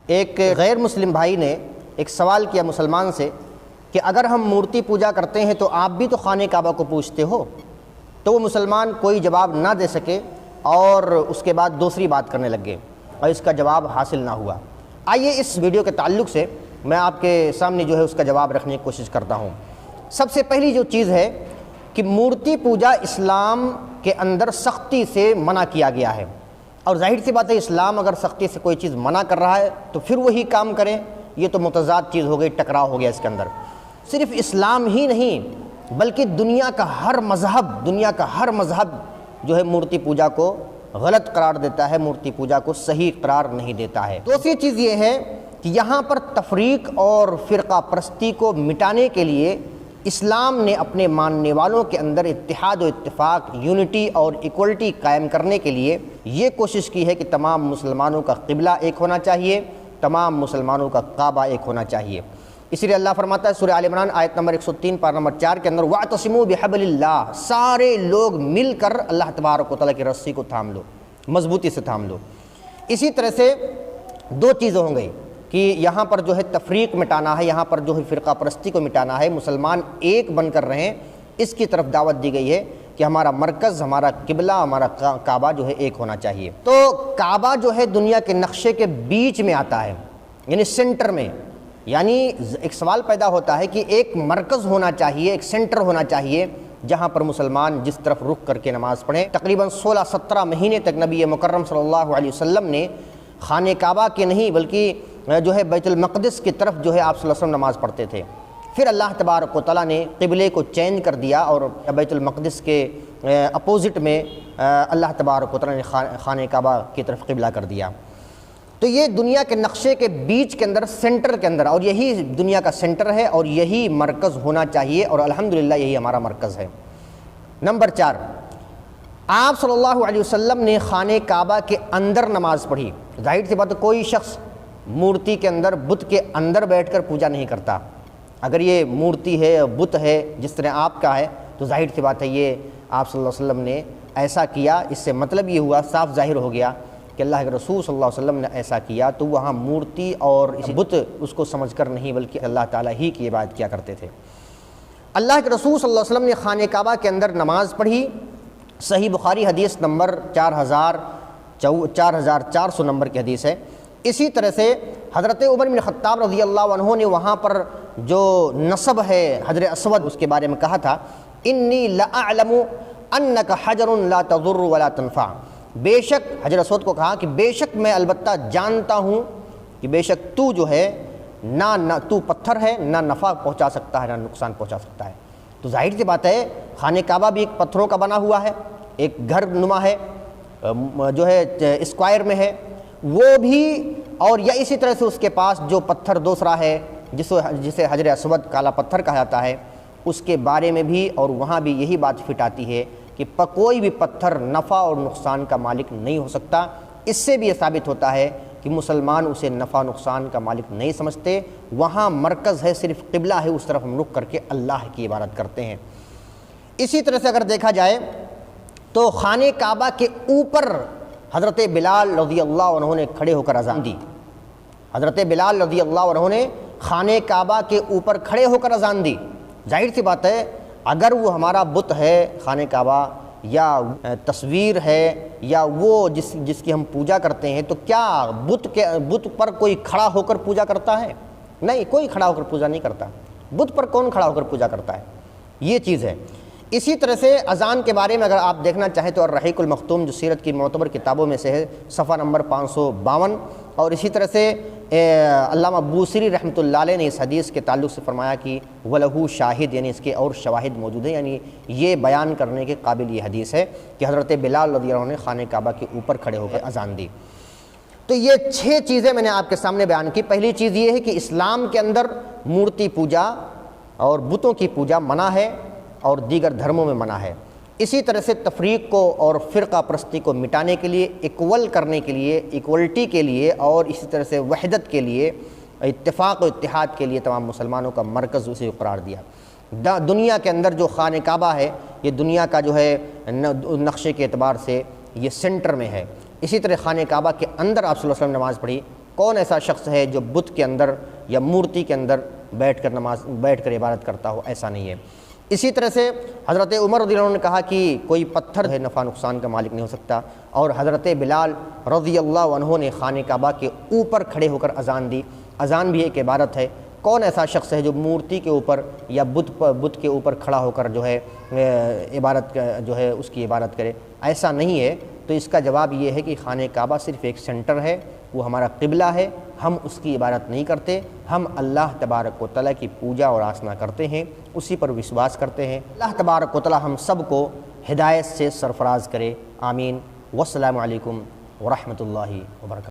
ایک غیر مسلم بھائی نے ایک سوال کیا مسلمان سے کہ اگر ہم مورتی پوجا کرتے ہیں تو آپ بھی تو خانہ کعبہ کو پوجتے ہو؟ تو وہ مسلمان کوئی جواب نہ دے سکے اور اس کے بعد دوسری بات کرنے لگ گئے اور اس کا جواب حاصل نہ ہوا۔ آئیے اس ویڈیو کے تعلق سے میں آپ کے سامنے جو ہے اس کا جواب رکھنے کی کوشش کرتا ہوں۔ سب سے پہلی جو چیز ہے کہ مورتی پوجا اسلام کے اندر سختی سے منع کیا گیا ہے، اور ظاہر سی بات ہے اسلام اگر سختی سے کوئی چیز منع کر رہا ہے تو پھر وہی کام کریں، یہ تو متضاد چیز ہو گئی، ٹکراؤ ہو گیا اس کے اندر۔ صرف اسلام ہی نہیں بلکہ دنیا کا ہر مذہب جو ہے مورتی پوجا کو غلط قرار دیتا ہے، مورتی پوجا کو صحیح قرار نہیں دیتا ہے۔ دوسری چیز یہ ہے کہ یہاں پر تفریق اور فرقہ پرستی کو مٹانے کے لیے اسلام نے اپنے ماننے والوں کے اندر اتحاد و اتفاق، یونٹی اور ایکولٹی قائم کرنے کے لیے یہ کوشش کی ہے کہ تمام مسلمانوں کا قبلہ ایک ہونا چاہیے، تمام مسلمانوں کا کعبہ ایک ہونا چاہیے۔ اسی لیے اللہ فرماتا ہے سورہ آل عمران آیت نمبر 103 پارہ نمبر 4 کے اندر وَاعْتَصِمُوا بِحَبْلِ اللَّهِ، سارے لوگ مل کر اللہ تبارک و تعالیٰ کی رسی کو تھام لو، مضبوطی سے تھام لو۔ اسی طرح سے دو چیزیں ہوں گئی کہ یہاں پر جو ہے تفریق مٹانا ہے، یہاں پر جو ہے فرقہ پرستی کو مٹانا ہے، مسلمان ایک بن کر رہیں، اس کی طرف دعوت دی گئی ہے کہ ہمارا مرکز، ہمارا قبلہ، ہمارا کعبہ جو ہے ایک ہونا چاہیے۔ تو کعبہ جو ہے دنیا کے نقشے کے بیچ میں آتا ہے، یعنی سینٹر میں، یعنی ایک سوال پیدا ہوتا ہے کہ ایک مرکز ہونا چاہیے، ایک سینٹر ہونا چاہیے جہاں پر مسلمان جس طرف رخ کر کے نماز پڑھیں۔ تقریباً 16-17 مہینے تک نبی مکرم صلی اللہ علیہ وسلم نے خانہ کعبہ کے نہیں بلکہ جو ہے بیت المقدس کی طرف جو ہے آپ صلی اللہ علیہ وسلم نماز پڑھتے تھے۔ پھر اللہ تبارک و تعالیٰ نے قبلے کو چینج کر دیا اور بیت المقدس کے اپوزٹ میں اللہ تبارک و تعالیٰ نے خانہ کعبہ کی طرف قبلہ کر دیا۔ تو یہ دنیا کے نقشے کے بیچ کے اندر، سینٹر کے اندر، اور یہی دنیا کا سینٹر ہے اور یہی مرکز ہونا چاہیے، اور الحمدللہ یہی ہمارا مرکز ہے۔ نمبر 4، آپ صلی اللہ علیہ وسلم نے خانہ کعبہ کے اندر نماز پڑھی۔ ظاہر سی بات ہے کوئی شخص مورتی کے اندر، بت کے اندر بیٹھ کر پوجا نہیں کرتا۔ اگر یہ مورتی ہے، بت ہے جس طرح آپ کا ہے، تو ظاہر سی بات ہے یہ آپ صلی اللہ علیہ وسلم نے ایسا کیا، اس سے مطلب یہ ہوا، صاف ظاہر ہو گیا کہ اللہ کے رسول صلی اللہ علیہ وسلم نے ایسا کیا، تو وہاں مورتی اور بت اس کو سمجھ کر نہیں بلکہ اللہ تعالیٰ ہی کی عبادت کیا کرتے تھے۔ اللہ کے رسول صلی اللہ علیہ وسلم نے خانہ کعبہ کے اندر نماز پڑھی۔ صحیح بخاری حدیث نمبر 4400 نمبر کی حدیث ہے۔ اسی طرح سے حضرت عمر بن خطاب رضی اللہ عنہ نے وہاں پر جو نصب ہے حجر اسود، اس کے بارے میں کہا تھا انی لأعلم انک حجر لا تضر ولا تنفع، بے شک حجر اسود کو کہا کہ بے شک میں البتہ جانتا ہوں کہ بے شک تو جو ہے نہ تو پتھر ہے، نہ نفع پہنچا سکتا ہے نہ نقصان پہنچا سکتا ہے۔ تو ظاہر سی بات ہے خانہ کعبہ بھی ایک پتھروں کا بنا ہوا ہے، ایک گھر نما ہے، جو ہے اسکوائر میں ہے وہ بھی، اور یا اسی طرح سے اس کے پاس جو پتھر دوسرا ہے جسے حجر اسود کالا پتھر کہا جاتا ہے، اس کے بارے میں بھی اور وہاں بھی یہی بات فٹ آتی ہے کہ کوئی بھی پتھر نفع اور نقصان کا مالک نہیں ہو سکتا۔ اس سے بھی یہ ثابت ہوتا ہے کہ مسلمان اسے نفع نقصان کا مالک نہیں سمجھتے، وہاں مرکز ہے، صرف قبلہ ہے، اس طرف ہم رخ کر کے اللہ کی عبادت کرتے ہیں۔ اسی طرح سے اگر دیکھا جائے تو خانہ کعبہ کے اوپر حضرت بلال رضی اللہ عنہ نے کھڑے ہو کر اذان دی۔ حضرت بلال رضی اللہ عنہ نے خانہ کعبہ کے اوپر کھڑے ہو کر اذان دی۔ ظاہر سی بات ہے اگر وہ ہمارا بت ہے خانہ کعبہ، یا تصویر ہے، یا وہ جس کی ہم پوجا کرتے ہیں، تو کیا بت پر کوئی کھڑا ہو کر پوجا کرتا ہے؟ نہیں، کوئی کھڑا ہو کر پوجا نہیں کرتا۔ بت پر کون کھڑا ہو کر پوجا کرتا ہے؟ یہ چیز ہے۔ اسی طرح سے اذان کے بارے میں اگر آپ دیکھنا چاہیں تو الرحیق المختوم جو سیرت کی معتبر کتابوں میں سے ہے، صفحہ نمبر 552، اور اسی طرح سے علامہ بوصیری رحمۃ اللہ علیہ نے اس حدیث کے تعلق سے فرمایا کہ وَلَهُ شاہد، یعنی اس کے اور شواہد موجود ہیں، یعنی یہ بیان کرنے کے قابل یہ حدیث ہے کہ حضرت بلال رضی اللہ عنہ نے خانہ کعبہ کے اوپر کھڑے ہو کر اذان دی۔ تو یہ 6 چیزیں میں نے آپ کے سامنے بیان کی۔ پہلی چیز یہ ہے کہ اسلام کے اندر مورتی پوجا اور بتوں کی پوجا منع ہے اور دیگر دھرموں میں منع ہے۔ اسی طرح سے تفریق کو اور فرقہ پرستی کو مٹانے کے لیے، ایکول کرنے کے لیے، ایکولٹی کے لیے، اور اسی طرح سے وحدت کے لیے، اتفاق و اتحاد کے لیے تمام مسلمانوں کا مرکز اسے قرار دیا۔ دنیا کے اندر جو خانہ کعبہ ہے یہ دنیا کا جو ہے نقشے کے اعتبار سے یہ سینٹر میں ہے۔ اسی طرح خانہ کعبہ کے اندر آپ صلی اللہ علیہ وسلم نماز پڑھی، کون ایسا شخص ہے جو بت کے اندر یا مورتی کے اندر بیٹھ کر عبادت کرتا ہو؟ ایسا نہیں ہے۔ اسی طرح سے حضرت عمر رضی اللہ عنہ نے کہا کہ کوئی پتھر ہے نفع نقصان کا مالک نہیں ہو سکتا، اور حضرت بلال رضی اللہ عنہ نے خانہ کعبہ کے اوپر کھڑے ہو کر اذان دی۔ اذان بھی ایک عبادت ہے۔ کون ایسا شخص ہے جو مورتی کے اوپر یا بت کے اوپر کھڑا ہو کر جو ہے عبادت جو ہے اس کی عبادت کرے؟ ایسا نہیں ہے۔ تو اس کا جواب یہ ہے کہ خانہ کعبہ صرف ایک سینٹر ہے، وہ ہمارا قبلہ ہے، ہم اس کی عبادت نہیں کرتے، ہم اللہ تبارک و تعالیٰ کی پوجا اور آسنا کرتے ہیں، اسی پر وشواس کرتے ہیں۔ اللہ تبارک و تعالیٰ ہم سب کو ہدایت سے سرفراز کرے، آمین۔ والسلام علیکم ورحمۃ اللہ وبرکاتہ۔